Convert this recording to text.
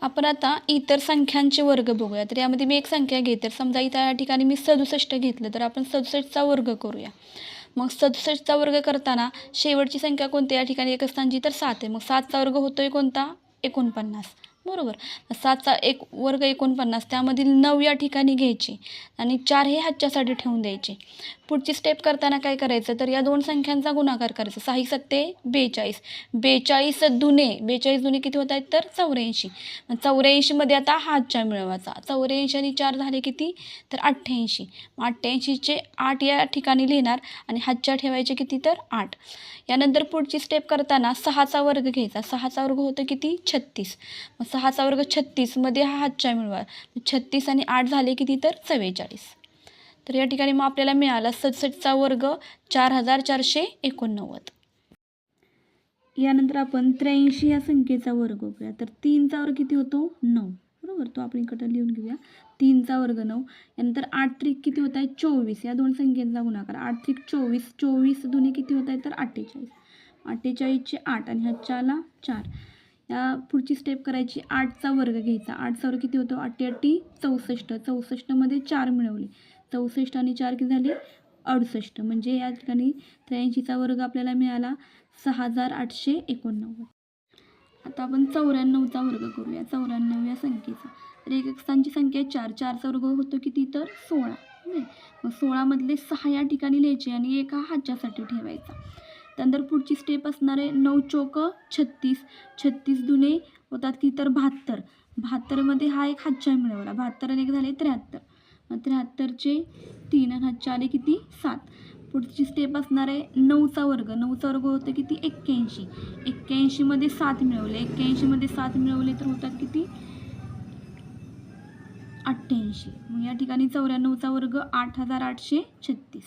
आपण आता इतर संख्यांचे वर्ग बघूया. तर यामध्ये मी एक संख्या घेते. तर समजा इथं या ठिकाणी मी 67 घेतलं, तर आपण 67चा वर्ग करूया. मग 67चा वर्ग करताना शेवटची संख्या कोणती या ठिकाणी एकस्थानची, तर 7 आहे. मग 7चा वर्ग होतोय कोणता? 49. बरोबर. 7चा एक वर्ग 49, त्यामधील 9 या ठिकाणी घ्यायचे आणि 4 हे ह्याच्यासाठी ठेवून द्यायचे. पुढची स्टेप करताना काय करायचं, तर या दोन संख्यांचा गुणाकार करायचा. 6 सत्ते 42. 42 दुने किती होत आहेत, तर 84. मग 84मध्ये आता हातच्या मिळवायचा. 84 आणि 4 झाले किती, तर 88. मग 88चे 8 या ठिकाणी लिहिणार आणि हातच्या ठेवायचे किती, तर 8. यानंतर पुढची स्टेप करताना 6चा वर्ग घ्यायचा. 6चा वर्ग होतं किती, 36. मग 6चा वर्ग 36मध्ये हा हातच्या मिळवा. 36 आणि 8 झाले किती, तर 44. तर या ठिकाणी मग आपल्याला मिळाला 67चा वर्ग 4489. यानंतर आपण 83 या संख्येचा वर्ग बघूया. तर 3चा वर्ग किती होतो, 9. बरोबर. तो आपण इकडं लिहून घेऊया. 3चा वर्ग 9. यानंतर 8 त्रिक किती होत आहे, 24. या दोन संख्येचा गुणाकार. 8 त्रिक 24. 24 दुने किती होत आहे, तर 48. 48चे 8 आणि ह्याच्या आला 4. या पुढची स्टेप करायची. 8चा वर्ग घ्यायचा. 8चा वर्ग किती होतो, 8 8 64. 64मध्ये 4 मिळवले. 64 आणि 4 किती झाले, 68. म्हणजे या ठिकाणी 83चा वर्ग आपल्याला मिळाला 6889. आता आपण 94चा वर्ग करूया. 94 या संख्येचा. तर एक स्थानची संख्या 4. 4चा वर्ग होतो किती, तर 16. मग 16मधले 6 या ठिकाणी लिहायचे आणि एक हा ह्याच्यासाठी ठेवायचा. त्यानंतर पुढची स्टेप असणार आहे 9 चौक 36. 36 दुने होतात की, तर 72. 72मध्ये हा एक हातच्या मिळवला. 72 आणि एक झाले 73. मग 73चे 3 आणि हातच्या आले किती, 7. पुढची स्टेप असणार आहे 9चा वर्ग. 9चा वर्ग होतं किती, 81. 81मध्ये 7 मिळवले. 81मध्ये 7 मिळवले तर होतात किती, 88. मग या ठिकाणी 94चा वर्ग 8836.